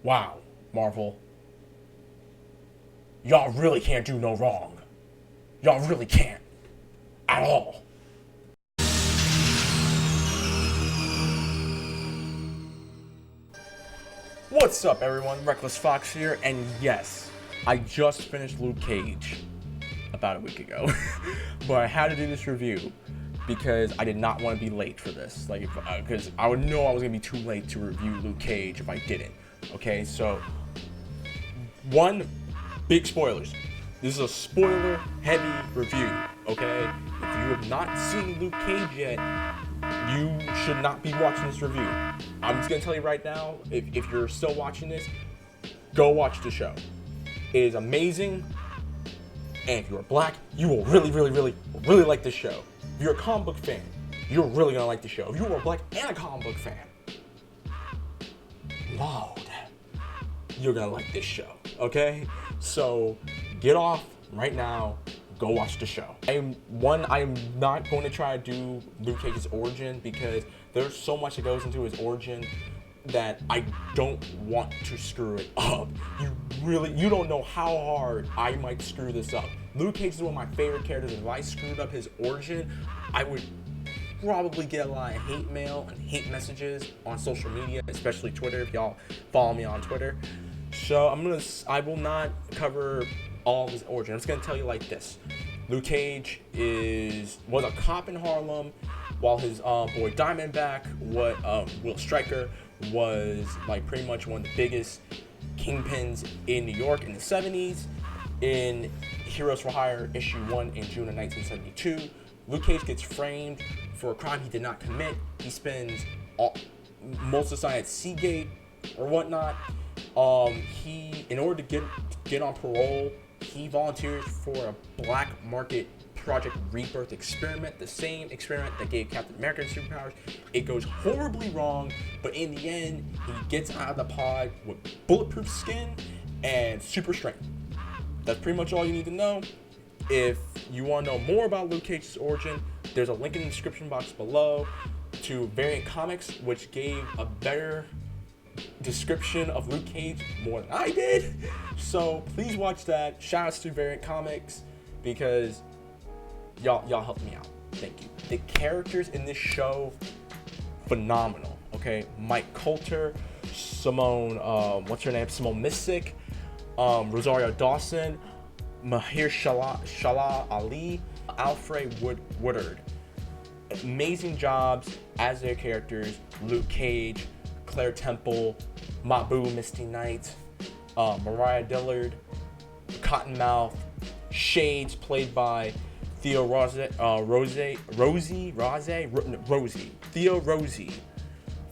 Wow, Marvel. Y'all really can't do no wrong. Y'all really can't. At all. What's up, everyone? Reckless Fox here, and yes, I just finished Luke Cage about a week ago. But I had to do this review because I did not want to be late for this. Because I would know I was going to be too late to review Luke Cage if I didn't. Okay, so, one, big spoilers. This is a spoiler-heavy review, okay? If you have not seen Luke Cage yet, you should not be watching this review. I'm just gonna tell you right now, if you're still watching this, go watch the show. It is amazing, and if you're black, you will really, really, really, really like this show. If you're a comic book fan, you're really gonna like the show. If you are black and a comic book fan, Lord, you're gonna like this show, okay? So, get off right now, go watch the show. I am not going to try to do Luke Cage's origin because there's so much that goes into his origin that I don't want to screw it up. You don't know how hard I might screw this up. Luke Cage is one of my favorite characters, and if I screwed up his origin, I would probably get a lot of hate mail and hate messages on social media, especially Twitter, if y'all follow me on Twitter. So I will not cover all of his origin. I'm just gonna tell you like this: Luke Cage was a cop in Harlem, while his boy Diamondback, Will Stryker, was like pretty much one of the biggest kingpins in New York in the 70s. In Heroes for Hire issue 1 in June of 1972, Luke Cage gets framed for a crime he did not commit. He spends most of the time at Seagate or whatnot. In order to get on parole, he volunteers for a black market Project Rebirth experiment, the same experiment that gave Captain America superpowers. It goes horribly wrong, but in the end, he gets out of the pod with bulletproof skin and super strength. That's pretty much all you need to know. If you want to know more about Luke Cage's origin, there's a link in the description box below to Variant Comics, which gave a better description of Luke Cage more than I did. So please watch that. Shout outs to Variant Comics because y'all helped me out. Thank you. The characters in this show, phenomenal. Okay, Mike Coulter, Simone, what's her name? Simone Missick, Rosario Dawson, Mahershala Ali, Alfred Woodard. Amazing jobs as their characters. Luke Cage, Claire Temple, Mabu Misty Knight, Mariah Dillard, Cottonmouth, Shades, played by Theo Rosie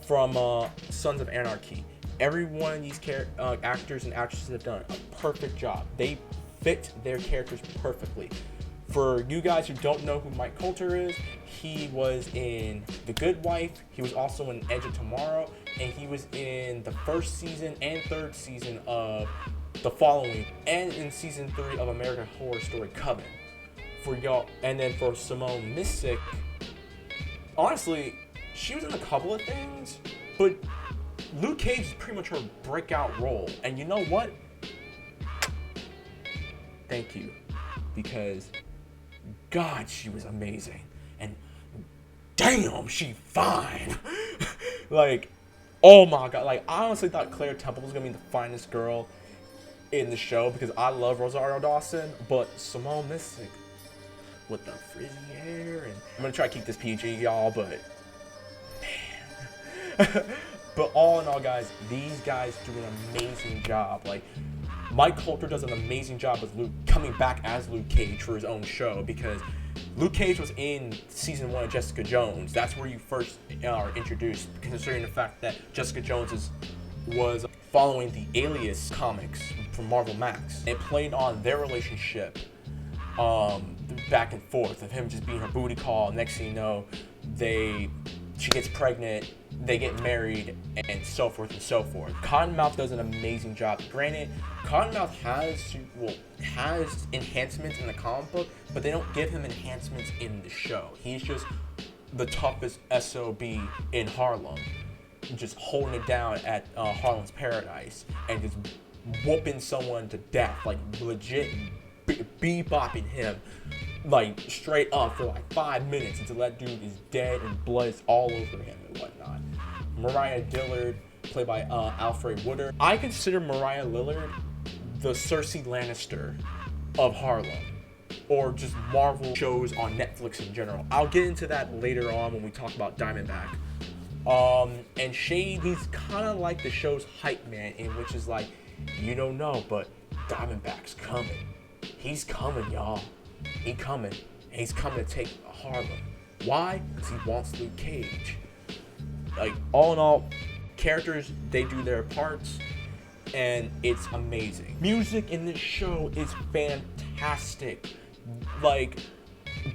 from Sons of Anarchy. Every one of these actors and actresses have done a perfect job. They fit their characters perfectly. For you guys who don't know who Mike Coulter is, he was in The Good Wife. He was also in Edge of Tomorrow, and he was in the first season and third season of The Following, and in season 3 of American Horror Story Coven. For y'all, and then for Simone Missick, honestly, she was in a couple of things, but Luke Cage is pretty much her breakout role. And you know what? Thank you, because God, she was amazing, and damn, she fine. Like, oh my God, like I honestly thought Claire Temple was gonna be the finest girl in the show because I love Rosario Dawson, but Simone Missick with the frizzy hair, and I'm gonna try to keep this PG, y'all, but man. But all in all, guys, these guys do an amazing job. Like, Mike Coulter does an amazing job with Luke, coming back as Luke Cage for his own show, because Luke Cage was in season 1 of Jessica Jones. That's where you first are introduced, considering the fact that Jessica Jones was following the Alias comics from Marvel Max. It played on their relationship, back and forth of him just being her booty call. Next thing you know, she gets pregnant, they get married, and so forth and so forth. Cottonmouth does an amazing job. Granted, Cottonmouth has enhancements in the comic book, but they don't give him enhancements in the show. He's just the toughest SOB in Harlem. just holding it down at Harlem's Paradise and just whooping someone to death, like legit bebopping him like straight up for like 5 minutes until that dude is dead and blood is all over him and whatnot. Mariah Dillard, played by Alfre Woodard. I consider Mariah Lillard the Cersei Lannister of Harlem, or just Marvel shows on Netflix in general. I'll get into that later on when we talk about Diamondback. And Shade, he's kind of like the show's hype man, in which is like, you don't know, but Diamondback's coming. He's coming, y'all. He's coming. He's coming to take Harlem. Why? Because he wants Luke Cage. Like, all in all, characters, they do their parts, and it's amazing. Music in this show is fantastic. Like,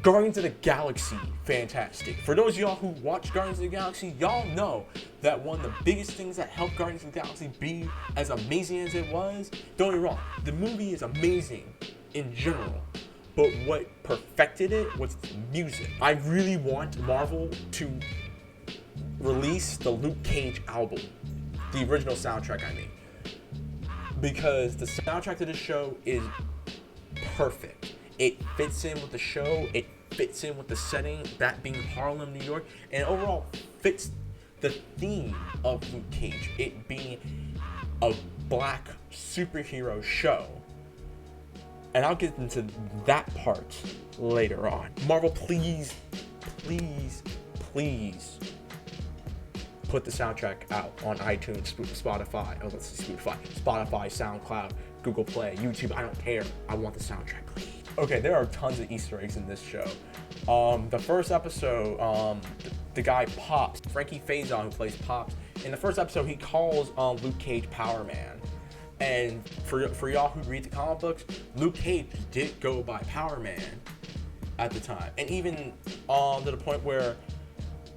Guardians of the Galaxy, fantastic. For those of y'all who watch Guardians of the Galaxy, y'all know that one of the biggest things that helped Guardians of the Galaxy be as amazing as it was, don't get me wrong, the movie is amazing in general, but what perfected it was its music. I really want Marvel to release the Luke Cage album, the original soundtrack, I mean, because the soundtrack to this show is perfect. It fits in with the show, it fits in with the setting, that being Harlem, New York, and overall fits the theme of Luke Cage, it being a black superhero show. And I'll get into that part later on. Marvel, please, please, please put the soundtrack out on iTunes, Spotify, Spotify, SoundCloud, Google Play, YouTube, I don't care. I want the soundtrack, please. Okay, there are tons of Easter eggs in this show. The first episode, the guy Pops, Frankie Faison, who plays Pops, in the first episode, he calls Luke Cage Power Man. And for y'all who read the comic books, Luke Cage did go by Power Man at the time. And even to the point where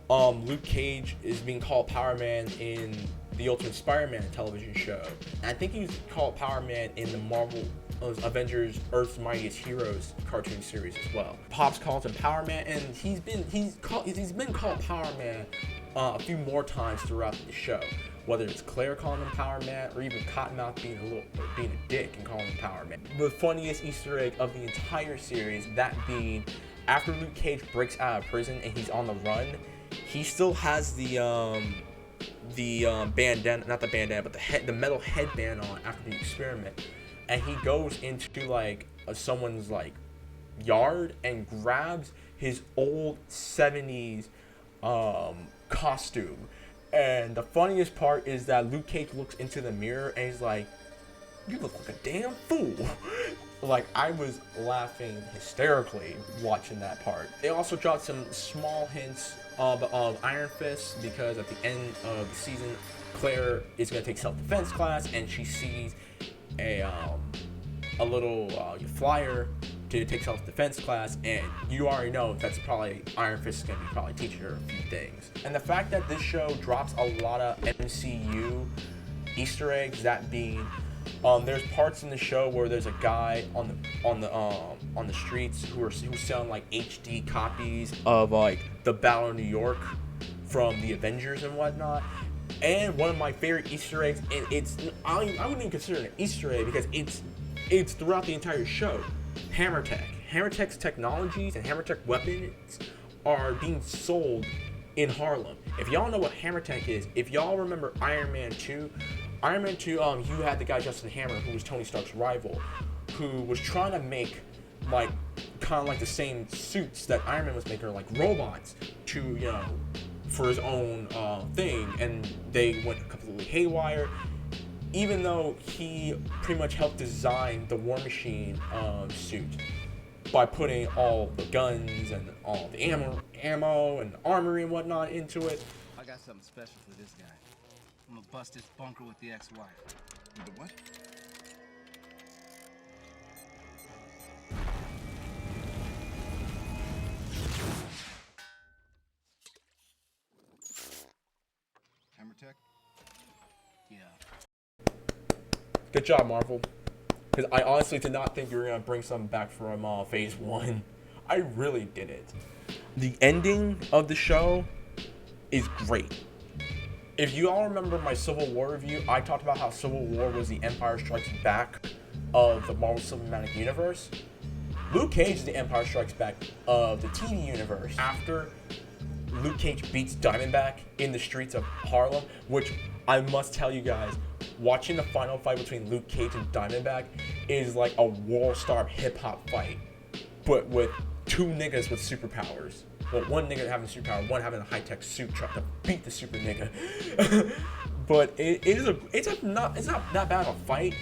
Luke Cage is being called Power Man in the Ultimate Spider-Man television show. And I think he was called Power Man in the Marvel Avengers Earth's Mightiest Heroes cartoon series as well. Pops calls him Power Man, and he's been called Power Man a few more times throughout the show. Whether it's Claire calling him Power Man, or even Cottonmouth being a dick and calling him Power Man. The funniest Easter egg of the entire series, that being after Luke Cage breaks out of prison and he's on the run, he still has the bandana, not the bandana, but the metal headband on after the experiment, and he goes into like someone's like yard and grabs his old 70s costume. And the funniest part is that Luke Cage looks into the mirror and he's like, "You look like a damn fool." Like, I was laughing hysterically watching that part. They also dropped some small hints of Iron Fist, because at the end of the season, Claire is going to take self-defense class and she sees a little flyer to take self-defense class, and you already know that's probably Iron Fist is going to be probably teaching her a few things. And the fact that this show drops a lot of MCU Easter eggs, that being there's parts in the show where there's a guy on the streets who's selling like HD copies of like the Battle of New York from the Avengers and whatnot. And one of my favorite Easter eggs, and I wouldn't even consider it an Easter egg because it's throughout the entire show. Hammertech's technologies and Hammertech weapons are being sold in Harlem. If y'all know what Hammertech is, if y'all remember Iron Man 2, you had the guy Justin Hammer, who was Tony Stark's rival, who was trying to make like kind of like the same suits that Iron Man was making, like robots, to for his own thing, and they went completely haywire. Even though he pretty much helped design the War Machine suit by putting all the guns and all the ammo and armory and whatnot into it. I got something special for this guy. I'm gonna bust his bunker with the ex-wife. The what? Hammertech? Yeah. Good job, Marvel. Because I honestly did not think you were going to bring something back from Phase 1. I really didn't. The ending of the show is great. if you all remember my Civil War review, I talked about how Civil War was the Empire Strikes Back of the Marvel Cinematic Universe. Luke Cage is the Empire Strikes Back of the TV universe. After Luke Cage beats Diamondback in the streets of Harlem, which I must tell you guys, watching the final fight between Luke Cage and Diamondback is like a world-star hip-hop fight, but with two niggas with superpowers. Well, one nigga having a superpower, one having a high-tech suit trying to beat the super nigga. But it's not that bad of a fight.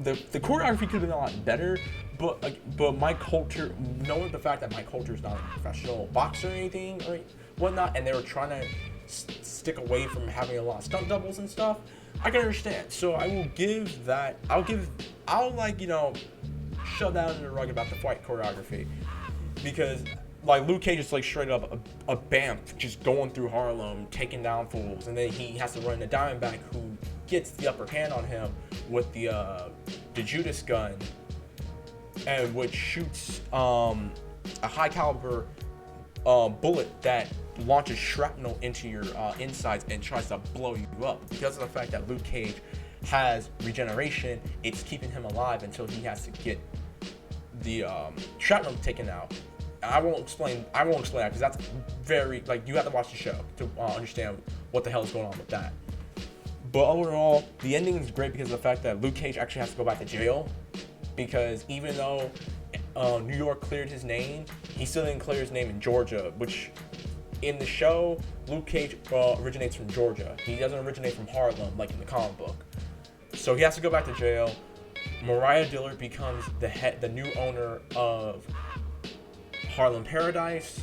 The choreography could have been a lot better, but Mike Colter, knowing the fact that Mike Colter is not a professional boxer or anything or whatnot, and they were trying to stick away from having a lot of stunt doubles and stuff, I can understand. So I will give that. I'll like, you know, shove down in the rug about the fight choreography, because like Luke Cage is like straight up a BAMF just going through Harlem, taking down fools, and then he has to run the Diamondback, who gets the upper hand on him with the Judas gun, and which shoots a high caliber bullet that launches shrapnel into your insides and tries to blow you up. Because of the fact that Luke Cage has regeneration, it's keeping him alive until he has to get the shrapnel taken out. I won't explain that because that's very, like, you have to watch the show to understand what the hell is going on with that. But overall, the ending is great because of the fact that Luke Cage actually has to go back to jail, because even though New York cleared his name, he still didn't clear his name in Georgia, which in the show, Luke Cage originates from Georgia. He doesn't originate from Harlem like in the comic book. So he has to go back to jail. Mariah Dillard becomes the new owner of Harlem Paradise,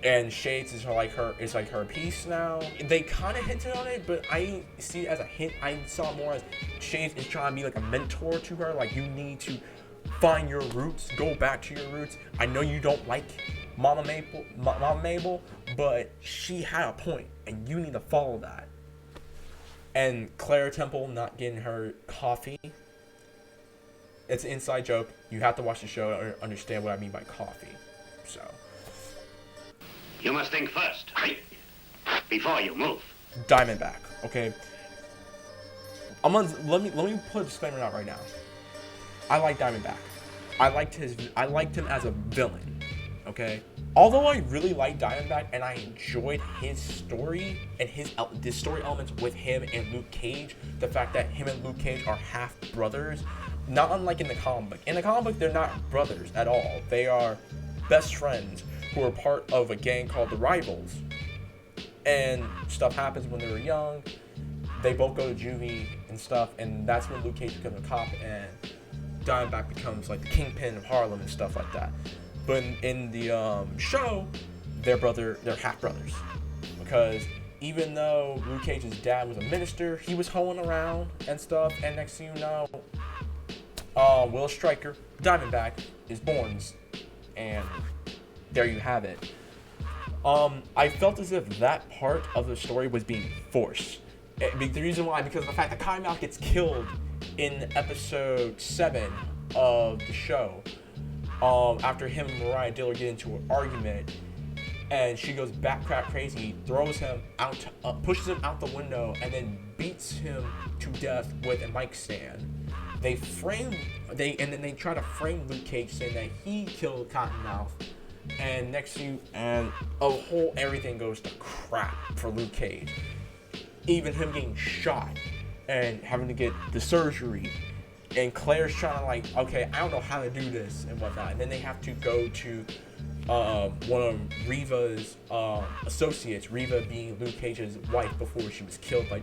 and Shades is like her piece now. They kind of hinted on it, but I didn't see it as a hint. I saw more as Shades is trying to be like a mentor to her. Like, you need to find your roots, go back to your roots. I know you don't like Mama Mabel, but she had a point, and you need to follow that. And Claire Temple not getting her coffee. It's an inside joke. You have to watch the show to understand what I mean by coffee. So. You must think first, right? Before you move. Diamondback, okay? Let me put a disclaimer out right now. I like Diamondback. I liked him as a villain, okay? Although I really like Diamondback and I enjoyed his story and the story elements with him and Luke Cage, the fact that him and Luke Cage are half brothers, not unlike in the comic book. In the comic book, they're not brothers at all. They are best friends who are part of a gang called the Rivals. And stuff happens when they were young. They both go to juvie and stuff, and that's when Luke Cage becomes a cop and Diamondback becomes like the kingpin of Harlem and stuff like that. But in the show, they're half brothers, because even though Luke Cage's dad was a minister, he was hoeing around and stuff. And next thing you know, Will Stryker, Diamondback, is born, and there you have it. I felt as if that part of the story was being forced. The reason why, because of the fact that Cottonmouth gets killed in episode 7 of the show, after him and Mariah Dillard get into an argument, and she goes backcrack crazy, throws him out, pushes him out the window, and then beats him to death with a mic stand. They try to frame Luke Cage, saying that he killed Cottonmouth, and everything goes to crap for Luke Cage. Even him getting shot and having to get the surgery, and Claire's trying to like, okay, I don't know how to do this and whatnot, and then they have to go to one of Reva's associates, Reva being Luke Cage's wife before she was killed by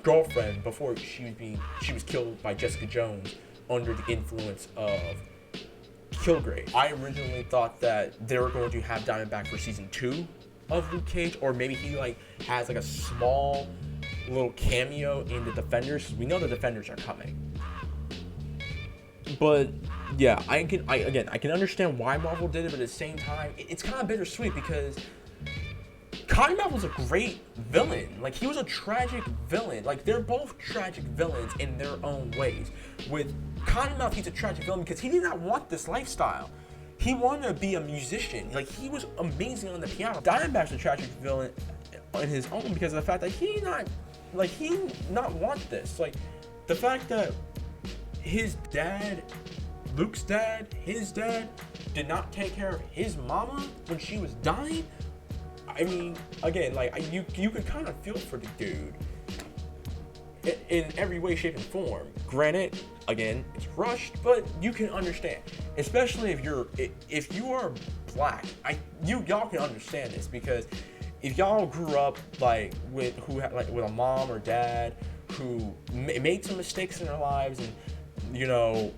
girlfriend before she was killed by Jessica Jones under the influence of Kilgrave. I originally thought that they were going to have Diamondback for season 2 of Luke Cage, or maybe he like has like a small little cameo in the Defenders, because we know the Defenders are coming. But yeah, I can understand why Marvel did it, but at the same time, it's kind of bittersweet, because Cottonmouth was a great villain. Like, he was a tragic villain. Like, they're both tragic villains in their own ways. With Cottonmouth, he's a tragic villain because he did not want this lifestyle. He wanted to be a musician. Like, he was amazing on the piano. Diamondback's a tragic villain on his own because of the fact that he not want this. Like, the fact that his dad, Luke's dad, his dad, did not take care of his mama when she was dying. I mean, again, like, you could kind of feel for the dude in every way, shape, and form. Granted, again, it's rushed, but you can understand, especially if you are black. Y'all can understand this, because if y'all grew up like with a mom or dad who made some mistakes in their lives, and you know,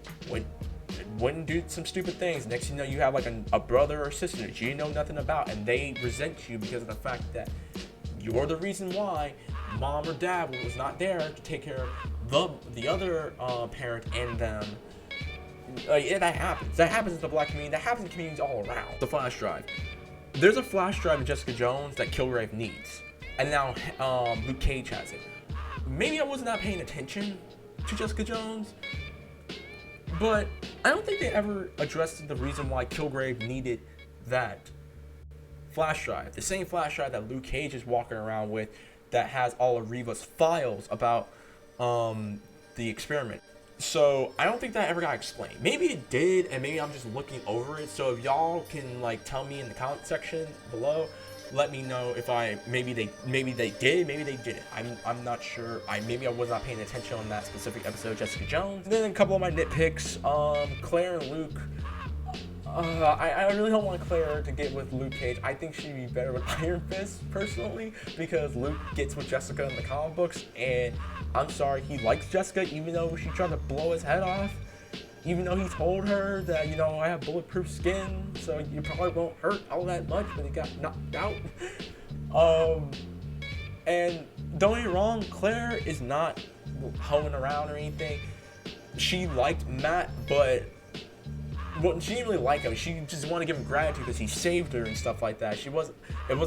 wouldn't do some stupid things. Next thing you know, you have like a brother or sister that you know nothing about, and they resent you because of the fact that you're the reason why mom or dad was not there to take care of the other parent and them. Yeah, that happens. That happens in the black community. That happens in communities all around. The flash drive. There's a flash drive in Jessica Jones that Kilgrave needs, and now Luke Cage has it. Maybe I was not paying attention to Jessica Jones, but I don't think they ever addressed the reason why Kilgrave needed that flash drive. The same flash drive that Luke Cage is walking around with, that has all of Reva's files about the experiment. So I don't think that ever got explained. Maybe it did, and maybe I'm just looking over it. So if y'all can like tell me in the comment section below, let me know if maybe they did, maybe they didn't. I'm not sure. Maybe I was not paying attention on that specific episode of Jessica Jones. And then a couple of my nitpicks. Claire and Luke. I really don't want Claire to get with Luke Cage. I think she'd be better with Iron Fist, personally, because Luke gets with Jessica in the comic books, and I'm sorry, he likes Jessica, even though she tried to blow his head off, even though he told her that, you know, I have bulletproof skin, so you probably won't hurt all that much, but he got knocked out. And don't get me wrong, Claire is not hoeing around or anything. She liked Matt, but she didn't really like him. She just wanted to give him gratitude because he saved her and stuff like that. It wasn't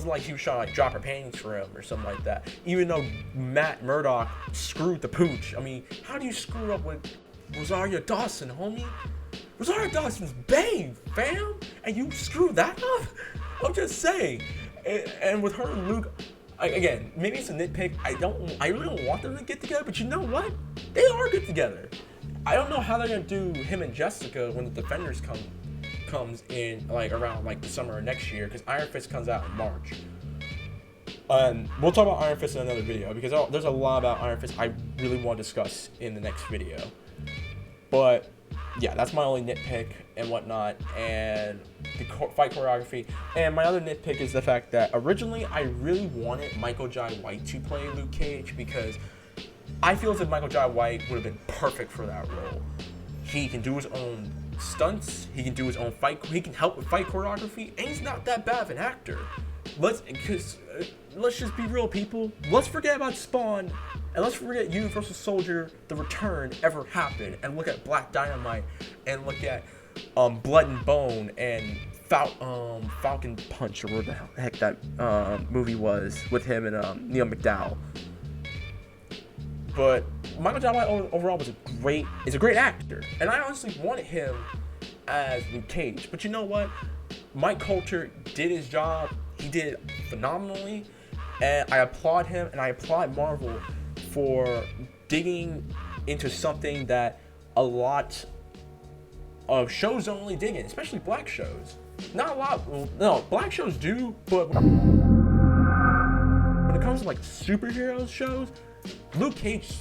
like she was trying to like drop her panties for him or something like that. Even though Matt Murdock screwed the pooch. I mean, how do you screw up with Rosario Dawson, homie? Rosario Dawson's babe, fam, and you screw that up? I'm just saying. And with her and Luke, again, maybe it's a nitpick. I really don't want them to get together, but you know what? They are good together. I don't know how they're gonna do him and Jessica when the Defenders comes in like around like the summer of next year, because Iron Fist comes out in March. We'll talk about Iron Fist in another video, because there's a lot about Iron Fist I really want to discuss in the next video. But yeah, that's my only nitpick and whatnot, and the fight choreography. And my other nitpick is the fact that originally I really wanted Michael Jai White to play Luke Cage, because I feel as if Michael Jai White would have been perfect for that role. He can do his own stunts, he can do his own fight, he can help with fight choreography, and he's not that bad of an actor. Let's just be real, people. Let's forget about Spawn, and let's forget Universal Soldier: The Return ever happened, and look at Black Dynamite, and look at Blood and Bone, and Falcon Punch, or where the heck that movie was with him and Neil McDowell. But Michael Jai White overall is a great actor, and I honestly wanted him as Luke Cage. But you know what? Mike Colter did his job. He did phenomenally, and I applaud him, and I applaud Marvel for digging into something that a lot of shows don't really dig in, especially black shows. Not a lot. No, black shows do, but when it comes to like superhero shows, Luke Cage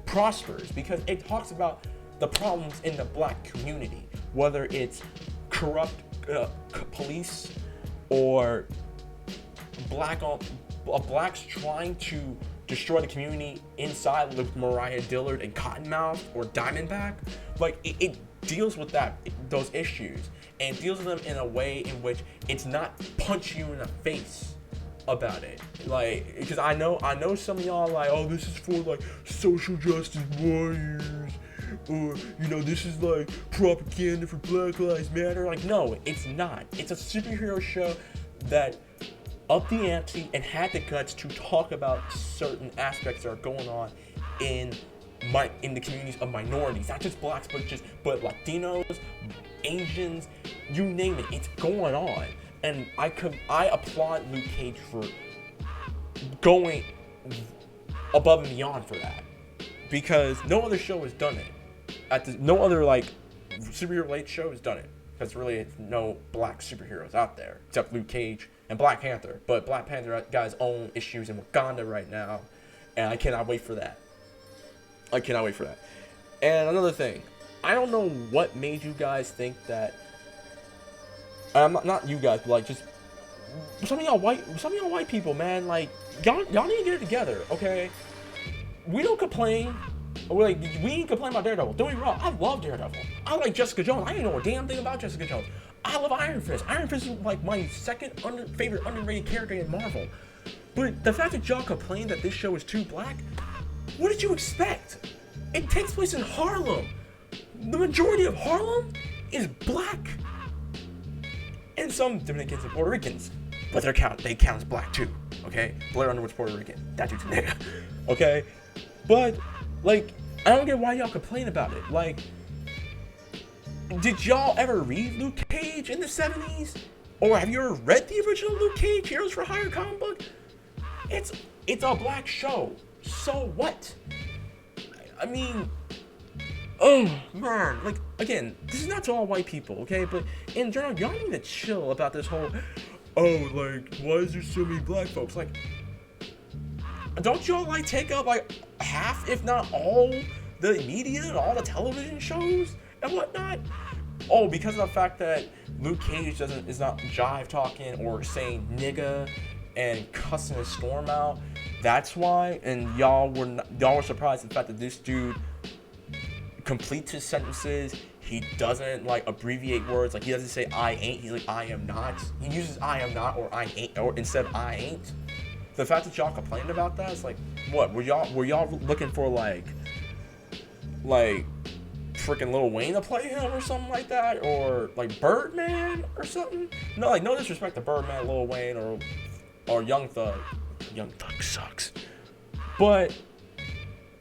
prospers because it talks about the problems in the black community, whether it's corrupt police or blacks trying to destroy the community inside with Mariah Dillard and Cottonmouth or Diamondback. Like it deals with those issues, and deals with them in a way in which it's not punch you in the face about it. Like, because I know some of y'all like, oh, this is for like social justice warriors, or you know, this is like propaganda for Black Lives Matter. Like, no, it's not. It's a superhero show that upped the ante and had the guts to talk about certain aspects that are going on in the communities of minorities, not just blacks, but Latinos, Asians, you name it. It's going on. And I applaud Luke Cage for going above and beyond for that, because no other show has done it. No other like superhero related show has done it, because really it's no black superheroes out there except Luke Cage and Black Panther. But Black Panther got his own issues in Wakanda right now, and I cannot wait for that. I cannot wait for that. And another thing, I don't know what made you guys think that. Not you guys, but like just some of y'all white people, man. Like y'all need to get it together, okay? We don't complain. We ain't complain about Daredevil. Don't get me wrong. I love Daredevil. I like Jessica Jones. I didn't know a damn thing about Jessica Jones. I love Iron Fist. Iron Fist is like my second favorite underrated character in Marvel. But the fact that y'all complain that this show is too black, what did you expect? It takes place in Harlem. The majority of Harlem is black. And some Dominicans and Puerto Ricans, but they count as black too, okay? Blair Underwood's Puerto Rican. That dude's a nigga, okay? But, like, I don't get why y'all complain about it. Like, did y'all ever read Luke Cage in the 70s? Or have you ever read the original Luke Cage Heroes for Hire comic book? It's a black show. So what? I mean, oh man, like again, this is not to all white people, okay? But in general, y'all need to chill about this whole, oh, like, why is there so many black folks? Like, don't y'all like take up like half, if not all, the media and all the television shows and whatnot? Oh, because of the fact that Luke Cage is not jive talking or saying nigga and cussing his Storm out. That's why, and y'all were surprised at the fact that this dude completes his sentences. He doesn't like abbreviate words. Like he doesn't say I ain't. He's like I am not. He uses I am not or I ain't or instead of I ain't. The fact that y'all complained about that is like, what were y'all looking for like freaking Lil Wayne to play him or something like that, or like Birdman or something? No, like no disrespect to Birdman, Lil Wayne, or Young Thug. Young Thug sucks. But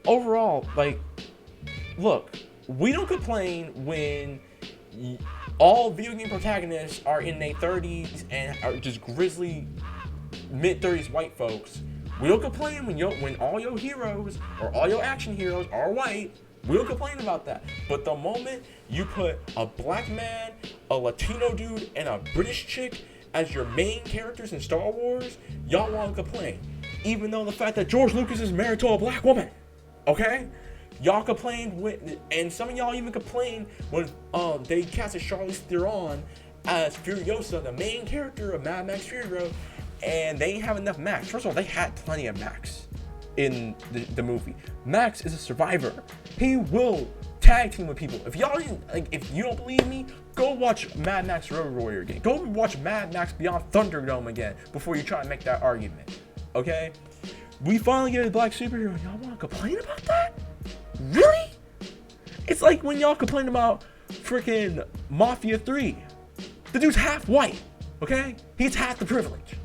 overall, like, look, we don't complain when all video game protagonists are in their 30s and are just grizzly mid-30s white folks. We don't complain when all your heroes or all your action heroes are white. We don't complain about that. But the moment you put a black man, a Latino dude, and a British chick as your main characters in Star Wars, y'all want to complain. Even though the fact that George Lucas is married to a black woman, okay? Y'all complained and some of y'all even complained when they casted Charlize Theron as Furiosa, the main character of Mad Max Fury Road, and they didn't have enough Max. First of all, they had plenty of Max in the movie. Max is a survivor. He will tag team with people. If y'all if you don't believe me, go watch Mad Max Road Warrior again. Go watch Mad Max Beyond Thunderdome again before you try and make that argument. Okay? We finally get a black superhero. Y'all want to complain about that? Really? It's like when y'all complain about freaking Mafia 3. The dude's half white. Okay? He's half the privilege.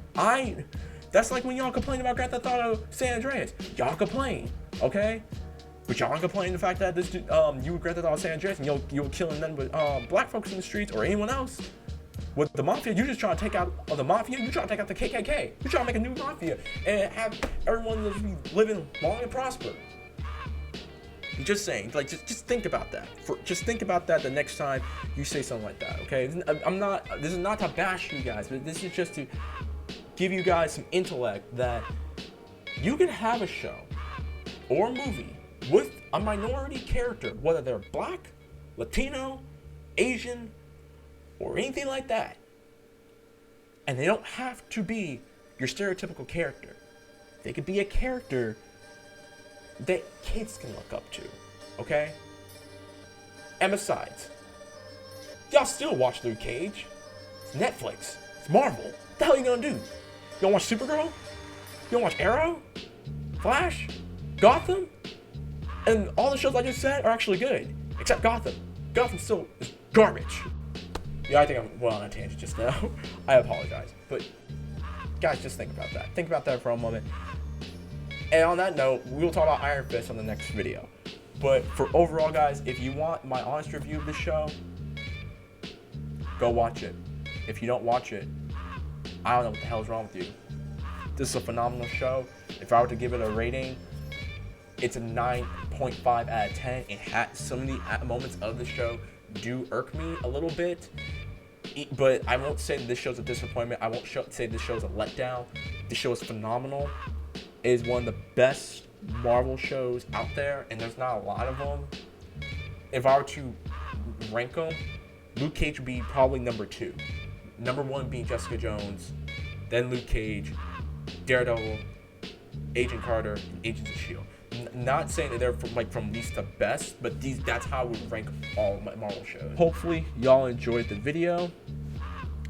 That's like when y'all complain about Grand Theft Auto San Andreas. Y'all complain, okay? But y'all complain the fact that this dude, you were Grand Theft Auto San Andreas and you were killing none but black folks in the streets or anyone else. With the Mafia, you just trying to take out the Mafia. You trying to take out the KKK. You trying to make a new Mafia and have everyone just be living long and prosper. I'm just saying, like, just think about that. Just think about that the next time you say something like that, okay? This is not to bash you guys, but this is just to give you guys some intellect that you can have a show or a movie with a minority character, whether they're black, Latino, Asian, or anything like that. And they don't have to be your stereotypical character. They could be a character that kids can look up to, okay? And besides, y'all still watch Luke Cage. It's Netflix. It's Marvel. What the hell are you gonna do? You gonna watch Supergirl? You gonna watch Arrow? Flash? Gotham? And all the shows I just said are actually good, except Gotham. Gotham still is garbage. Yeah, I think I'm well on a tangent just now. I apologize. But guys, just think about that. Think about that for a moment. And on that note, we'll talk about Iron Fist on the next video. But for overall, guys, if you want my honest review of the show, go watch it. If you don't watch it, I don't know what the hell is wrong with you. This is a phenomenal show. If I were to give it a rating, it's a 9.5 out of 10. It had some of the moments of the show do irk me a little bit, but I won't say this show's a disappointment. I won't say this show's a letdown. This show is phenomenal. It is one of the best Marvel shows out there, and there's not a lot of them. If I were to rank them, Luke Cage would be probably number 2. Number 1 being Jessica Jones, then Luke Cage, Daredevil, Agent Carter, and Agents of S.H.I.E.L.D. Not saying that they're from least to best, but that's how I would rank all my Marvel shows. Hopefully, y'all enjoyed the video.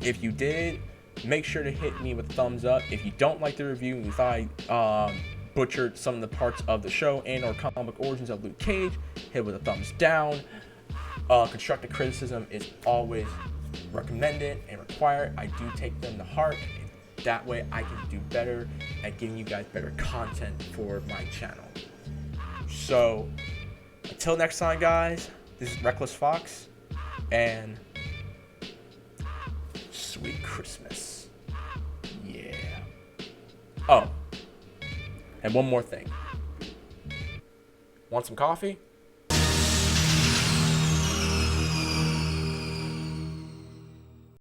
If you did, make sure to hit me with a thumbs up. If you don't like the review and you thought I butchered some of the parts of the show and or comic origins of Luke Cage, hit with a thumbs down. Constructive criticism is always recommended and required. I do take them to heart. That way I can do better at giving you guys better content for my channel. So, until next time, guys, this is Reckless Fox, and sweet Christmas. Yeah. Oh, and one more thing. Want some coffee?